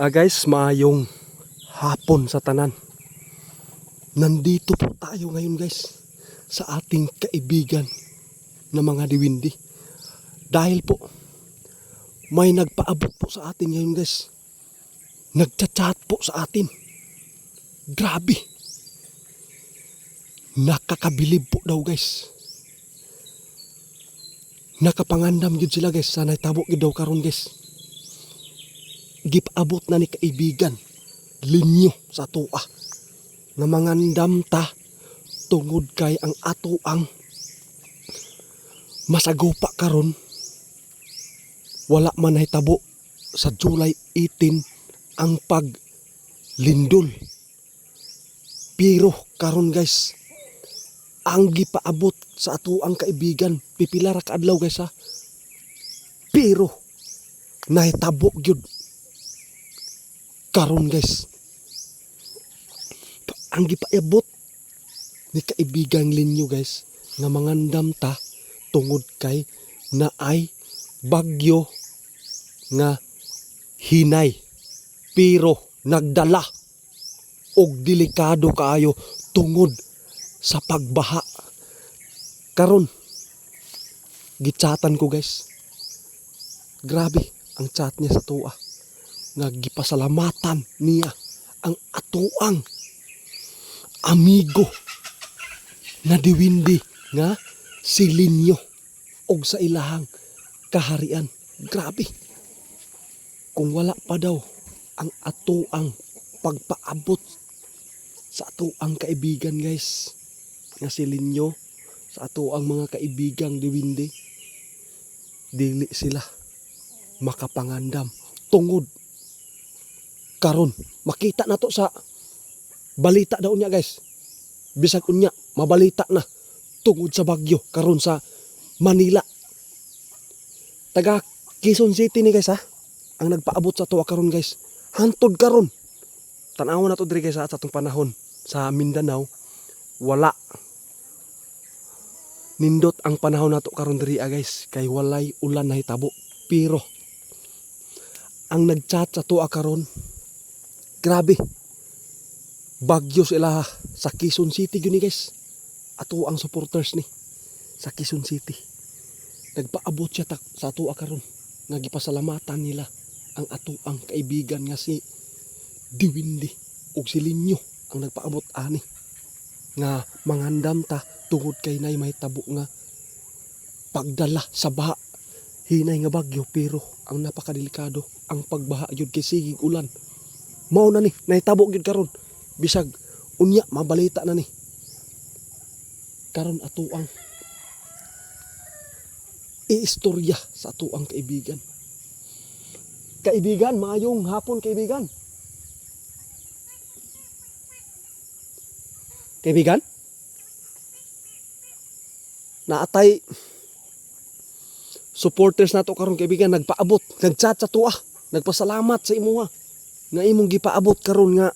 Guys, maayong hapon sa tanan. Nandito po tayo ngayon guys sa ating kaibigan na mga diwindi. Dahil po may nagpaabot po sa atin ngayon guys. Nagchat-chat po sa atin. Grabe. Nakakabilib po daw guys. Nakapangandam yun sila guys. Sana'y tabo yun daw karon guys. Gipaabot na ni kaibigan linyo sa atoa na mangandam ta tungod kay ang atoang masagupa karon wala man nahitabo sa July 18 ang paglindol. Pero karon guys, ang gipaabot sa atoang kaibigan pipila ra ka adlaw guys ha. Pero nahitabo gyud karon guys. Ang gipaabot ni kaibigang linyo guys nga mangandam ta tungod kay naay bagyo nga hinay pero nagdala og delikado kaayo tungod sa pagbaha. Karon gichatan ko guys. Grabe ang chat niya sa tuwa. Nga gipasalamatan niya ang atoang amigo na diwindi nga si Linyo og sa ilahang kaharian. Grabe. Kung wala pa daw ang atoang pagpaabot sa atoang kaibigan guys nga si Linyo sa atoang mga kaibigang diwindi, dili sila makapangandam tungod karon makita na to sa balita daw niya guys. Bisag unya mabalita na tungod sa bagyo karon sa Manila. Taga Quezon City ni guys ha ang nagpaabot sa tuwa karon guys. Hantod karon tan-aw na to diri guys sa atong panahon sa Mindanao wala nindot ang panahon nato karon diri guys kay walay ulan na hitabo. Pero ang nagchat sa tuwa karon, grabe. Bagyo sila sa Quezon City yun guys. Ato ang supporters ni sa Quezon City. Nagpaabot siya sa ato karon. Nagipasalamatan nila ang ato ang kaibigan nga si Diwindi ug si Linyo ang nagpaabot ani nga mangandam ta tungod kay nay mahitabo nga pagdala sa baha. Hinay nga bagyo pero ang napakadelikado ang pagbaha yun kay sigig ulan. Mao na ni nahitabo gyud karon bisag unya mabalita na ni karon ato ang iistorya sa ato ang kaibigan. Kaibigan, maayong hapon kaibigan. Kaibigan? Naatay supporters nato karon kaibigan nagpaabot, nagchat sa tuwa, nagpasalamat sa imuha nga imong gipaabot karon nga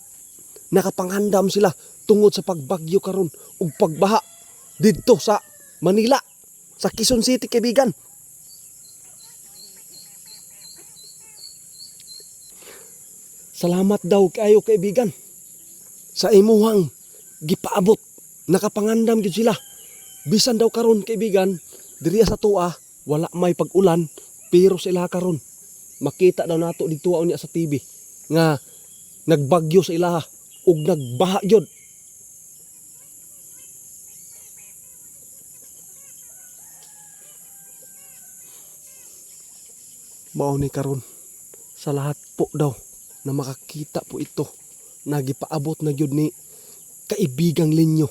nakapanghandam sila tungod sa pagbagyo karon ug pagbaha didto sa Manila, sa Quezon City kaibigan. Salamat daw kayo kaibigan sa imuhang gipaabot, nakapangandam gyud sila. Bisan daw karon kaibigan diri sa tuwa wala may pag-ulan pero sila karon makita daw nato dito niya sa TV nga nagbagyo sa ilaha ug nagbaha gyud. Mao ni karon sa lahat po daw na makakita po ito nagipaabot na gyud ni kaibigang Linyo.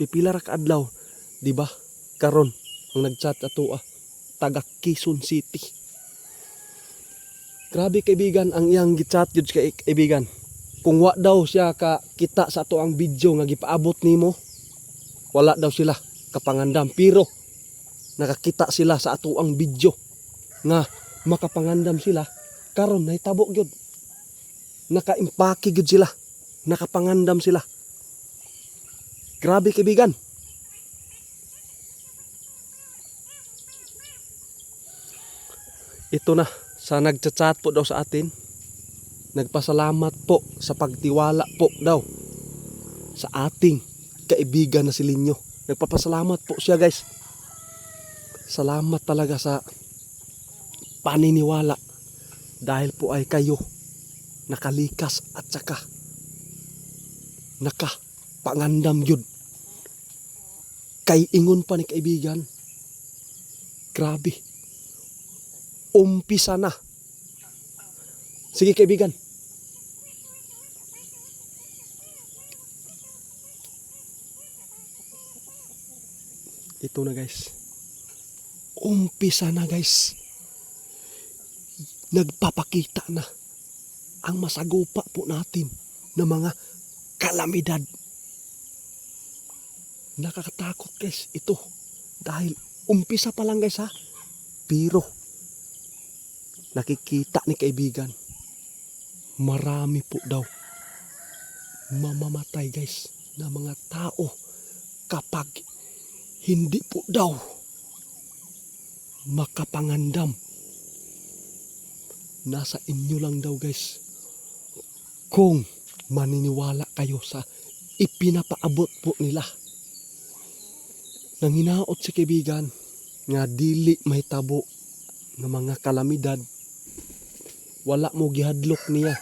Pipila ra ka adlaw, di ba? Karon ang nagchat ato taga Quezon City. Grabe kaibigan ang iyang gichat gyud kay kaibigan. Kung wa daw siya ka kita sa ato ang video nga gipaabot nimo, wala daw sila kapangandam. Pero nakakita sila sa ato ang video nga makapangandam sila karon nahitabo gyud. Nakaimpake gyud sila, nakapangandam sila. Grabe kaibigan. Ito na sa nagchat-chat po daw sa atin nagpasalamat po sa pagtiwala po daw sa ating kaibigan na si Linyo. Nagpapasalamat po siya guys. Salamat talaga sa paniniwala dahil po ay kayo nakalikas at saka nakapangandam yun. Kay ingon pa ni kaibigan, grabe, umpisa na. Sige kaibigan. Ito na guys. Umpisa na guys. Nagpapakita na ang masagupa po natin ng mga kalamidad. Nakakatakot guys ito. Dahil umpisa pa lang guys ha. Pero nakikita ni kaibigan, marami po daw mamamatay guys na mga tao kapag hindi po daw makapangandam. Nasa inyo lang daw guys kung maniniwala kayo sa ipinapaabot po nila. Nang hinaot si kaibigan nga dili may tabo ng mga kalamidad, wala mo gihadlok niya.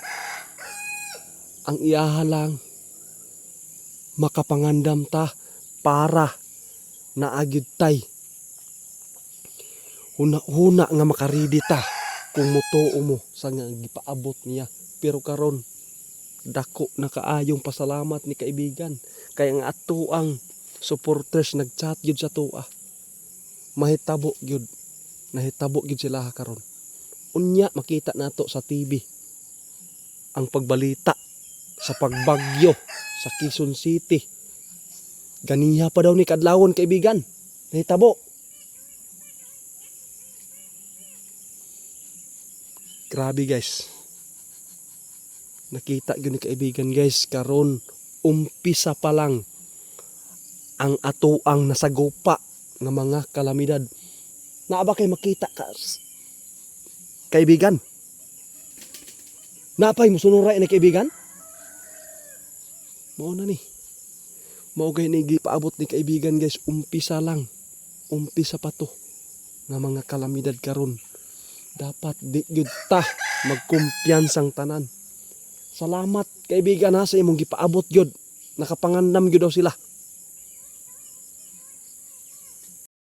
Ang iyahalang makapangandam ta para naagid tay. Huna nga makaridi ta kung mutuo mo sa nga gipaabot niya. Pero karon dako na kaayong pasalamat ni kaibigan. Kaya nga ato ang supporters nagchat gyud sa tuwa. Mahitabo gyud. Nahitabo gyud sila karon. Unya makita nato sa TV ang pagbalita sa pagbagyo sa Quezon City. Ganiya pa daw ni kadlawon kaibigan. Nahitabo. Grabe guys. Nakita gyud ni kaibigan guys karon umpisa pa lang ang atoang nasagupa ng mga kalamidad. Naa ba kay makita ka kaibigan? Napay mo sunuray ni kaibigan? Mao na ni. Mao gay ni gipaabot ni kaibigan guys, umpisa lang. Umpisa pa to ng mga kalamidad karon. Dapat di gyud ta magkumpiyansang tanan. Salamat kaibigan ha sa imong gipaabot gyud. Nakapangandam gyud daw sila.